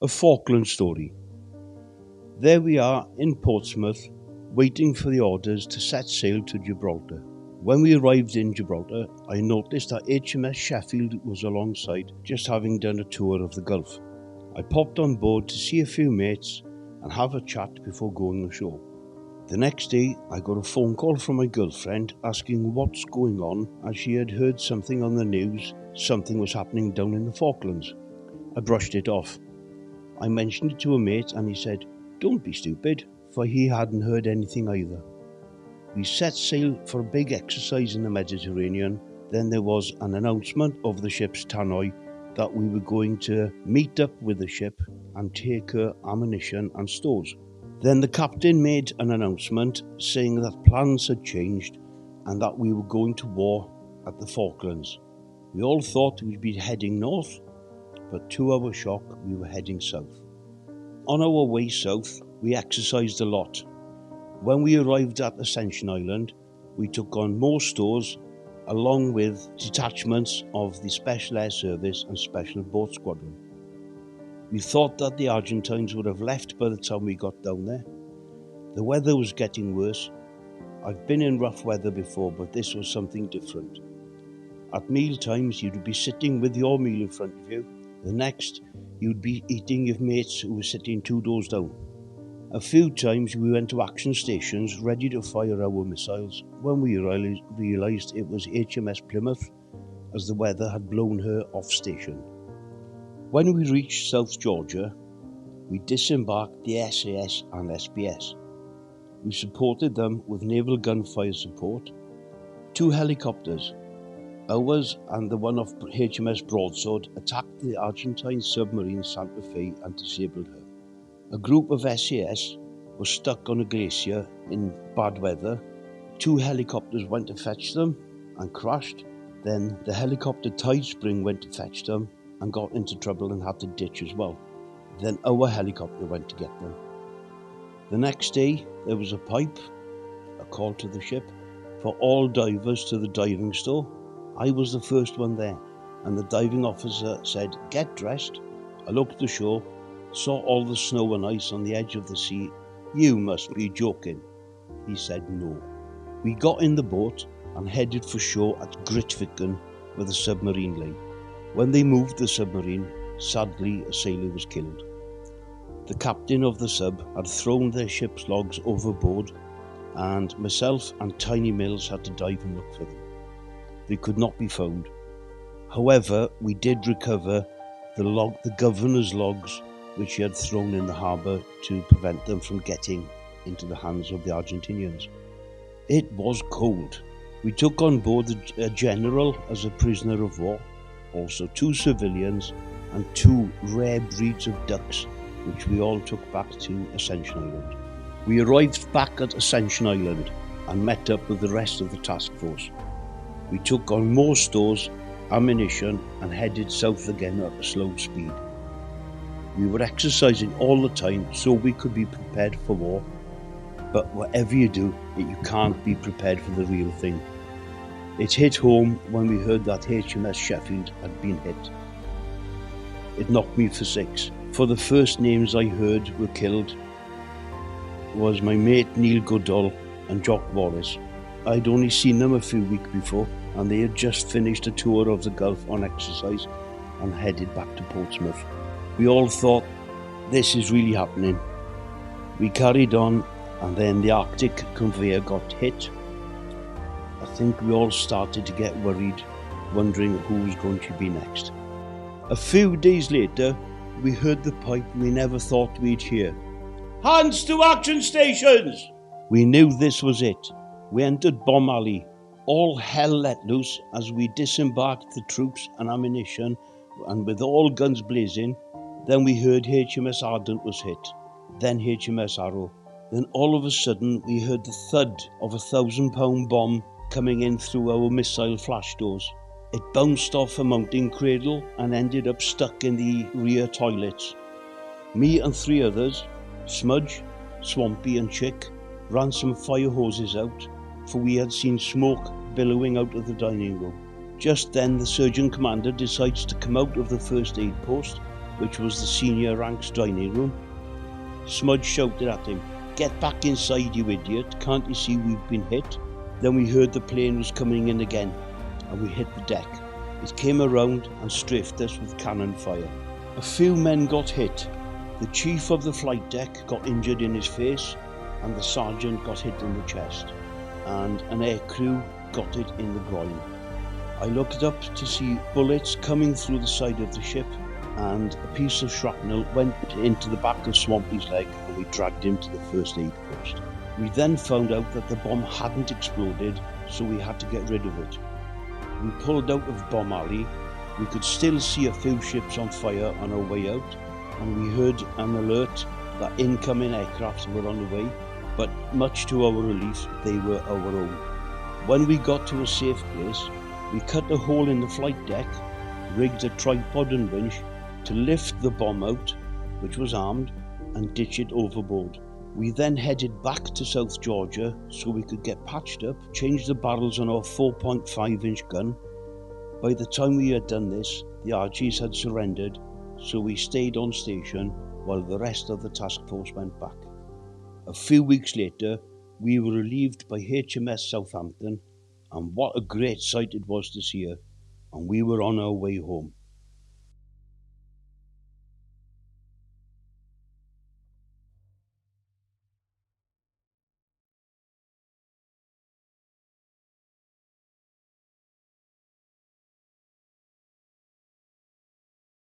A Falklands Story. There we are in Portsmouth, waiting for the orders to set sail to Gibraltar. When we arrived in Gibraltar, I noticed that HMS Sheffield was alongside, just having done a tour of the Gulf. I popped on board to see a few mates and have a chat before going ashore. The next day, I got a phone call from my girlfriend asking what's going on, as she had heard something on the news, something was happening down in the Falklands. I brushed it off. I mentioned it to a mate and he said, "Don't be stupid," for he hadn't heard anything either. We set sail for a big exercise in the Mediterranean. Then there was an announcement of the ship's tannoy that we were going to meet up with the ship and take her ammunition and stores. Then the captain made an announcement saying that plans had changed and that we were going to war at the Falklands. We all thought we'd be heading north, but to our shock, we were heading south. On our way south, we exercised a lot. When we arrived at Ascension Island, we took on more stores along with detachments of the Special Air Service and Special Boat Squadron. We thought that the Argentines would have left by the time we got down there. The weather was getting worse. I've been in rough weather before, but this was something different. At meal times, you'd be sitting with your meal in front of you. The next, you'd be eating with mates who were sitting 2 doors down. A few times we went to action stations ready to fire our missiles when we realised it was HMS Plymouth, as the weather had blown her off station. When we reached South Georgia, we disembarked the SAS and SBS. We supported them with naval gunfire support. 2 helicopters, ours and the one of HMS Broadsword, attacked the Argentine submarine Santa Fe and disabled her. A group of SAS was stuck on a glacier in bad weather. 2 helicopters went to fetch them and crashed. Then the helicopter tide spring went to fetch them and got into trouble and had to ditch as well. Then our helicopter went to get them. The next day there was a pipe, a call to the ship, for all divers to the diving store. I was the first one there, and the diving officer said, "Get dressed." I looked ashore, saw all the snow and ice on the edge of the sea. "You must be joking." He said no. We got in the boat and headed for shore at Grytviken, where the submarine lay. When they moved the submarine, sadly a sailor was killed. The captain of the sub had thrown their ship's logs overboard, and myself and Tiny Mills had to dive and look for them. They could not be found. However, we did recover the governor's logs, which he had thrown in the harbour to prevent them from getting into the hands of the Argentinians. It was cold. We took on board a general as a prisoner of war, also 2 civilians and 2 rare breeds of ducks, which we all took back to Ascension Island. We arrived back at Ascension Island and met up with the rest of the task force. We took on more stores, ammunition, and headed south again at a slow speed. We were exercising all the time so we could be prepared for war, but whatever you do, you can't be prepared for the real thing. It hit home when we heard that HMS Sheffield had been hit. It knocked me for 6, for the first names I heard were killed was my mate Neil Goodall and Jock Wallace. I'd only seen them a few weeks before, and they had just finished a tour of the Gulf on exercise and headed back to Portsmouth. We all thought, this is really happening. We carried on, and then the Arctic conveyor got hit. I think we all started to get worried, wondering who was going to be next. A few days later, we heard the pipe we never thought we'd hear. "Hands to action stations!" We knew this was it. We entered Bomb Alley. All hell let loose as we disembarked the troops and ammunition, and with all guns blazing. Then we heard HMS Ardent was hit, then HMS Arrow. Then all of a sudden we heard the thud of a 1,000-pound bomb coming in through our missile flash doors. It bounced off a mounting cradle and ended up stuck in the rear toilets. Me and 3 others, Smudge, Swampy and Chick, ran some fire hoses out, for we had seen smoke billowing out of the dining room. Just then the surgeon commander decides to come out of the first aid post which was the senior ranks dining room. Smudge shouted at him, "Get back inside, you idiot, can't you see we've been hit?" Then we heard the plane was coming in again, and we hit the deck. It came around and strafed us with cannon fire. A few men got hit. The chief of the flight deck got injured in his face, and the sergeant got hit in the chest, and an aircrew got it in the groin. I looked up to see bullets coming through the side of the ship, and a piece of shrapnel went into the back of Swampy's leg, and we dragged him to the first aid post. We then found out that the bomb hadn't exploded, so we had to get rid of it. We pulled out of Bomb Alley. We could still see a few ships on fire on our way out, and we heard an alert that incoming aircraft were on the way, but much to our relief, they were our own. When we got to a safe place, we cut a hole in the flight deck, rigged a tripod and winch to lift the bomb out, which was armed, and ditch it overboard. We then headed back to South Georgia so we could get patched up, change the barrels on our 4.5-inch gun. By the time we had done this, the RGs had surrendered, so we stayed on station while the rest of the task force went back. A few weeks later, we were relieved by HMS Southampton, and what a great sight it was to see her, and we were on our way home.